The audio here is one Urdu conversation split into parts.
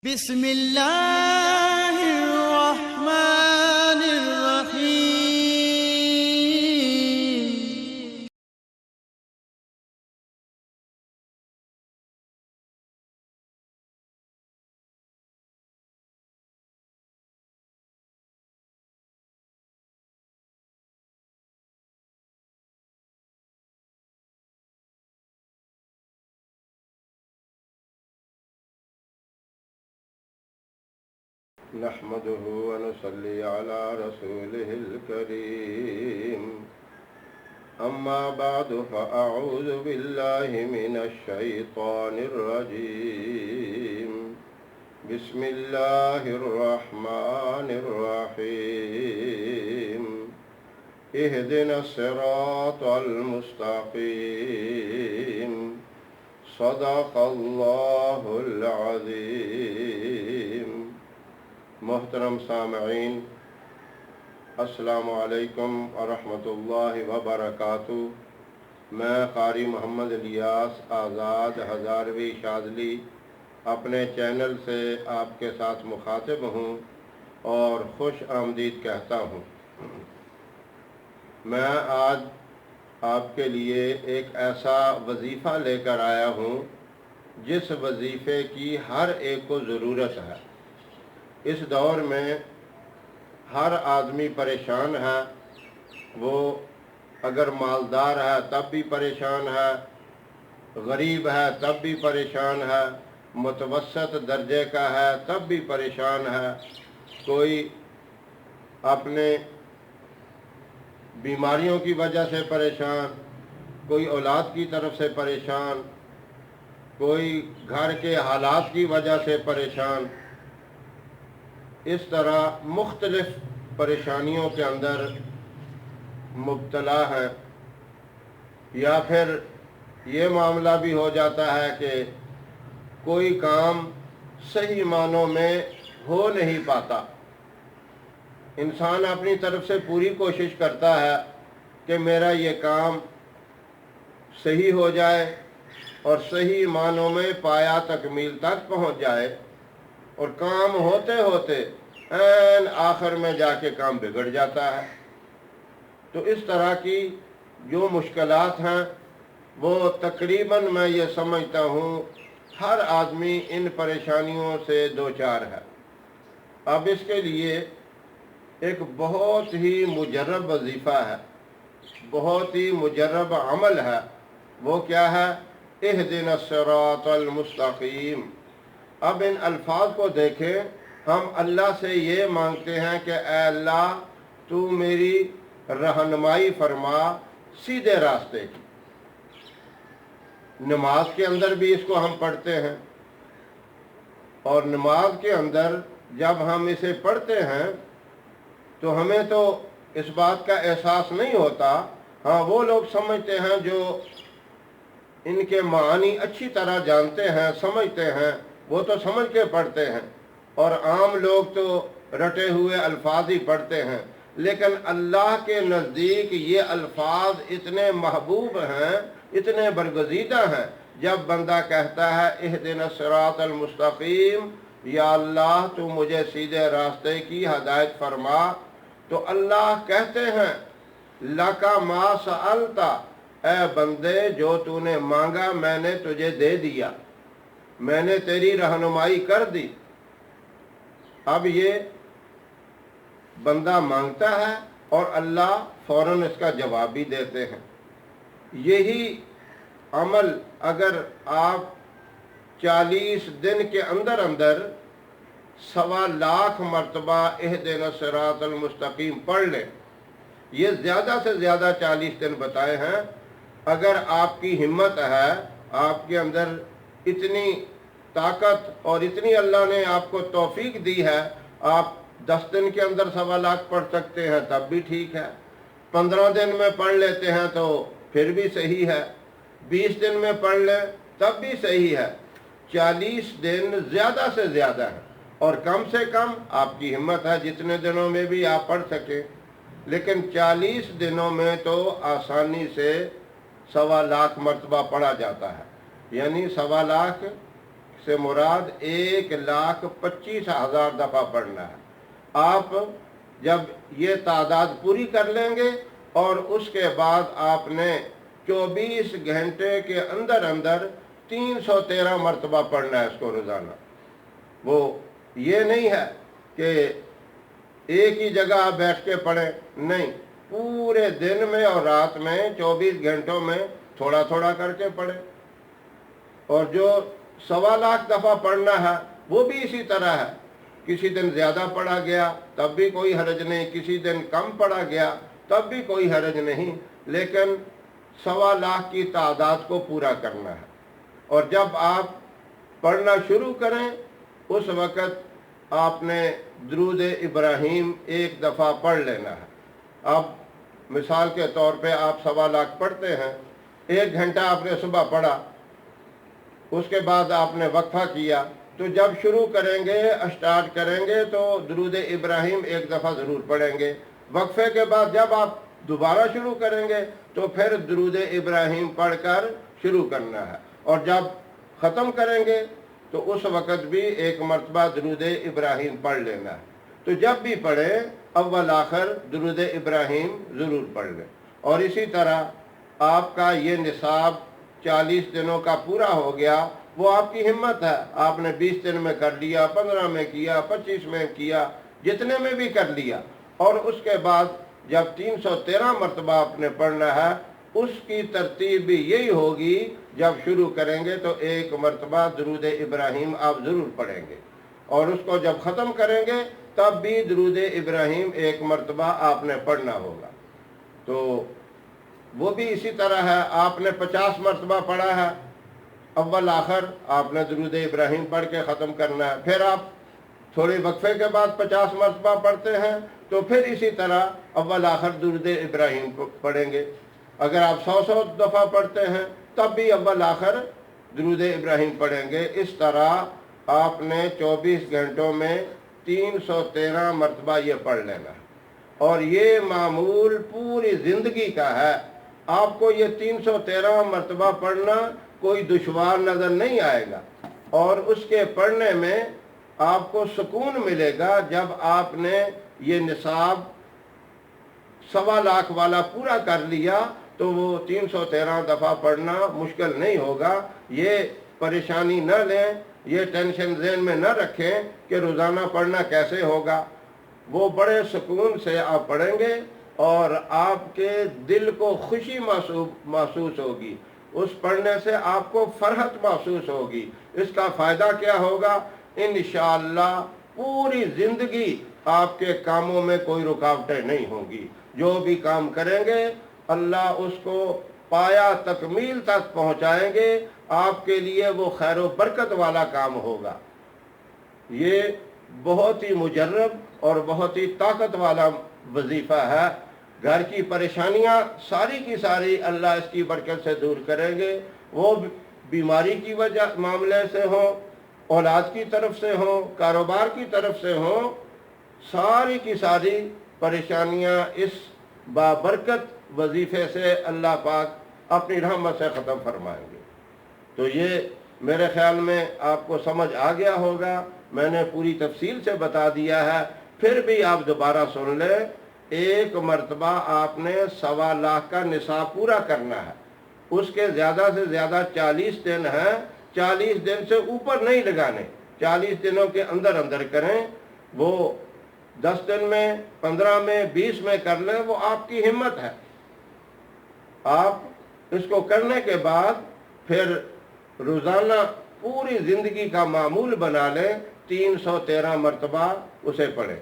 بسم اللہ الرحمن الرحیم۔ نحمده ونصلي على رسوله الكريم. أما بعد فأعوذ بالله من الشيطان الرجيم. بسم الله الرحمن الرحيم. اهدنا الصراط المستقيم. صدق الله العظيم. محترم سامعین، السلام علیکم ورحمۃ اللہ وبرکاتہ۔ میں قاری محمد الیاس آزاد ہزاروی شاذلی اپنے چینل سے آپ کے ساتھ مخاطب ہوں اور خوش آمدید کہتا ہوں۔ میں آج آپ کے لیے ایک ایسا وظیفہ لے کر آیا ہوں جس وظیفے کی ہر ایک کو ضرورت ہے۔ اس دور میں ہر آدمی پریشان ہے، وہ اگر مالدار ہے تب بھی پریشان ہے، غریب ہے تب بھی پریشان ہے، متوسط درجے کا ہے تب بھی پریشان ہے، کوئی اپنے بیماریوں کی وجہ سے پریشان، کوئی اولاد کی طرف سے پریشان، کوئی گھر کے حالات کی وجہ سے پریشان۔ اس طرح مختلف پریشانیوں کے اندر مبتلا ہے، یا پھر یہ معاملہ بھی ہو جاتا ہے کہ کوئی کام صحیح معنوں میں ہو نہیں پاتا۔ انسان اپنی طرف سے پوری کوشش کرتا ہے کہ میرا یہ کام صحیح ہو جائے اور صحیح معنوں میں پایا تکمیل تک پہنچ جائے، اور کام ہوتے ہوتے عین آخر میں جا کے کام بگڑ جاتا ہے۔ تو اس طرح کی جو مشکلات ہیں وہ تقریباً میں یہ سمجھتا ہوں ہر آدمی ان پریشانیوں سے دوچار ہے۔ اب اس کے لیے ایک بہت ہی مجرب وظیفہ ہے، بہت ہی مجرب عمل ہے۔ وہ کیا ہے؟ اہدنا الصراط المستقیم۔ اب ان الفاظ کو دیکھیں، ہم اللہ سے یہ مانگتے ہیں کہ اے اللہ تو میری رہنمائی فرما سیدھے راستے کی۔ نماز کے اندر بھی اس کو ہم پڑھتے ہیں، اور نماز کے اندر جب ہم اسے پڑھتے ہیں تو ہمیں تو اس بات کا احساس نہیں ہوتا۔ ہاں، وہ لوگ سمجھتے ہیں جو ان کے معانی اچھی طرح جانتے ہیں، سمجھتے ہیں، وہ تو سمجھ کے پڑھتے ہیں، اور عام لوگ تو رٹے ہوئے الفاظ ہی پڑھتے ہیں۔ لیکن اللہ کے نزدیک یہ الفاظ اتنے محبوب ہیں، اتنے برگزیدہ ہیں۔ جب بندہ کہتا ہے اہدنا الصراط المستقیم، یا اللہ تو مجھے سیدھے راستے کی ہدایت فرما، تو اللہ کہتے ہیں لَكَ مَا سَأَلْتَ، اے بندے جو تو نے مانگا میں نے تجھے دے دیا، میں نے تیری رہنمائی کر دی۔ اب یہ بندہ مانگتا ہے اور اللہ فوراً اس کا جواب بھی دیتے ہیں۔ یہی عمل اگر آپ 40 دن کے اندر 1.25 مرتبہ اہدنا الصراط المستقیم پڑھ لیں، یہ زیادہ سے زیادہ 40 دن بتائے ہیں۔ اگر آپ کی ہمت ہے، آپ کے اندر اتنی طاقت اور اتنی اللہ نے آپ کو توفیق دی ہے، آپ 10 دن کے اندر 1.25 پڑھ سکتے ہیں تب بھی ٹھیک ہے، 15 دن میں پڑھ لیتے ہیں تو پھر بھی صحیح ہے، 20 دن میں پڑھ لیں تب بھی صحیح ہے۔ 40 دن زیادہ سے زیادہ ہے، اور کم سے کم آپ کی ہمت ہے جتنے دنوں میں بھی آپ پڑھ سکیں، لیکن 40 دنوں میں تو آسانی سے 1.25 مرتبہ پڑھا جاتا ہے، یعنی 1.25 سے مراد 1,25,000 دفعہ پڑھنا ہے۔ آپ جب یہ تعداد پوری کر لیں گے اور اس کے بعد آپ نے 24 گھنٹے کے اندر اندر 313 مرتبہ پڑھنا ہے اس کو روزانہ۔ وہ یہ نہیں ہے کہ ایک ہی جگہ آپ بیٹھ کے پڑھیں، نہیں، پورے دن میں اور رات میں 24 گھنٹوں میں تھوڑا تھوڑا کر کے پڑھیں۔ اور جو 1.25 لاکھ دفعہ پڑھنا ہے وہ بھی اسی طرح ہے، کسی دن زیادہ پڑھا گیا تب بھی کوئی حرج نہیں، کسی دن کم پڑھا گیا تب بھی کوئی حرج نہیں، لیکن 1.25 لاکھ کی تعداد کو پورا کرنا ہے۔ اور جب آپ پڑھنا شروع کریں اس وقت آپ نے درود ابراہیم ایک دفعہ پڑھ لینا ہے۔ اب مثال کے طور پہ آپ 1.25 لاکھ پڑھتے ہیں، 1 گھنٹہ آپ نے صبح پڑھا، اس کے بعد آپ نے وقفہ کیا، تو جب شروع کریں گے، اسٹارٹ کریں گے تو درود ابراہیم ایک دفعہ ضرور پڑھیں گے۔ وقفے کے بعد جب آپ دوبارہ شروع کریں گے تو پھر درود ابراہیم پڑھ کر شروع کرنا ہے، اور جب ختم کریں گے تو اس وقت بھی ایک مرتبہ درود ابراہیم پڑھ لینا ہے۔ تو جب بھی پڑھیں اول آخر درود ابراہیم ضرور پڑھ لیں۔ اور اسی طرح آپ کا یہ نصاب 40 دنوں کا پورا ہو گیا، وہ آپ کی ہمت ہے، آپ نے 20 دن میں کر لیا، 15 میں کیا، 25 میں کیا، جتنے میں بھی کر لیا، اور اس کے بعد جب 313 مرتبہ آپ نے پڑھنا ہے، اس کی ترتیب بھی یہی ہوگی، جب شروع کریں گے تو ایک مرتبہ درود ابراہیم آپ ضرور پڑھیں گے، اور اس کو جب ختم کریں گے تب بھی درود ابراہیم ایک مرتبہ آپ نے پڑھنا ہوگا۔ تو وہ بھی اسی طرح ہے، آپ نے 50 مرتبہ پڑھا ہے، اول آخر آپ نے درود ابراہیم پڑھ کے ختم کرنا ہے، پھر آپ تھوڑے وقفے کے بعد 50 مرتبہ پڑھتے ہیں تو پھر اسی طرح اول آخر درود ابراہیم پڑھیں گے۔ اگر آپ 100 دفعہ پڑھتے ہیں تب بھی اول آخر درود ابراہیم پڑھیں گے۔ اس طرح آپ نے 24 گھنٹوں میں 313 مرتبہ یہ پڑھ لینا ہے، اور یہ معمول پوری زندگی کا ہے۔ آپ کو یہ 313 مرتبہ پڑھنا کوئی دشوار نظر نہیں آئے گا، اور اس کے پڑھنے میں آپ کو سکون ملے گا۔ جب آپ نے یہ نصاب 1.25 لاکھ والا پورا کر لیا تو وہ 313 دفعہ پڑھنا مشکل نہیں ہوگا۔ یہ پریشانی نہ لیں، یہ ٹینشن ذہن میں نہ رکھیں کہ روزانہ پڑھنا کیسے ہوگا، وہ بڑے سکون سے آپ پڑھیں گے اور آپ کے دل کو خوشی محسوس ہوگی، اس پڑھنے سے آپ کو فرحت محسوس ہوگی۔ اس کا فائدہ کیا ہوگا؟ انشاءاللہ پوری زندگی آپ کے کاموں میں کوئی رکاوٹیں نہیں ہوں گی، جو بھی کام کریں گے اللہ اس کو پایا تکمیل تک پہنچائیں گے، آپ کے لیے وہ خیر و برکت والا کام ہوگا۔ یہ بہت ہی مجرب اور بہت ہی طاقت والا وظیفہ ہے۔ گھر کی پریشانیاں ساری کی ساری اللہ اس کی برکت سے دور کریں گے، وہ بیماری کی وجہ معاملے سے ہوں، اولاد کی طرف سے ہوں، کاروبار کی طرف سے ہوں، ساری کی ساری پریشانیاں اس بابرکت وظیفے سے اللہ پاک اپنی رحمت سے ختم فرمائیں گے۔ تو یہ میرے خیال میں آپ کو سمجھ آ گیا ہوگا، میں نے پوری تفصیل سے بتا دیا ہے، پھر بھی آپ دوبارہ سن لیں۔ ایک مرتبہ آپ نے 1.25 لاکھ کا نصاب پورا کرنا ہے، اس کے زیادہ سے زیادہ 40 دن ہیں، 40 دن سے اوپر نہیں لگانے، 40 دنوں کے اندر اندر کریں۔ وہ 10 دن میں، 15 میں، 20 میں کر لیں، وہ آپ کی ہمت ہے۔ آپ اس کو کرنے کے بعد پھر روزانہ پوری زندگی کا معمول بنا لیں، 313 مرتبہ اسے پڑھیں،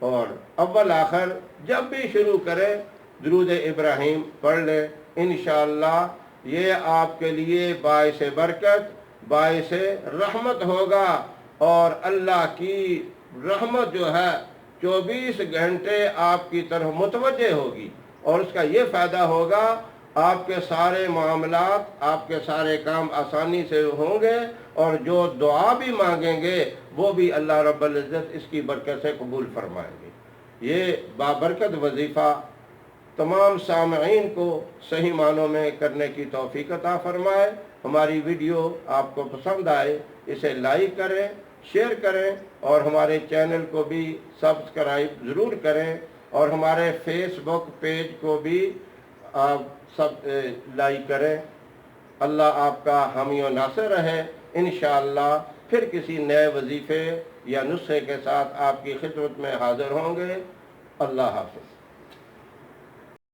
اور اول آخر جب بھی شروع کریں درود ابراہیم پڑھ لیں۔ انشاءاللہ یہ آپ کے لیے باعث برکت، باعث رحمت ہوگا، اور اللہ کی رحمت جو ہے 24 گھنٹے آپ کی طرف متوجہ ہوگی، اور اس کا یہ فائدہ ہوگا آپ کے سارے معاملات، آپ کے سارے کام آسانی سے ہوں گے، اور جو دعا بھی مانگیں گے وہ بھی اللہ رب العزت اس کی برکت سے قبول فرمائیں گے۔ یہ بابرکت وظیفہ تمام سامعین کو صحیح معنوں میں کرنے کی توفیق عطا فرمائے۔ ہماری ویڈیو آپ کو پسند آئے اسے لائک کریں، شیئر کریں، اور ہمارے چینل کو بھی سبسکرائب ضرور کریں، اور ہمارے فیس بک پیج کو بھی آپ سب لائک کریں۔ اللہ آپ کا حامی و ناصر رہے۔ انشاءاللہ پھر کسی نئے وظیفے یا نسخے کے ساتھ آپ کی خدمت میں حاضر ہوں گے۔ اللہ حافظ۔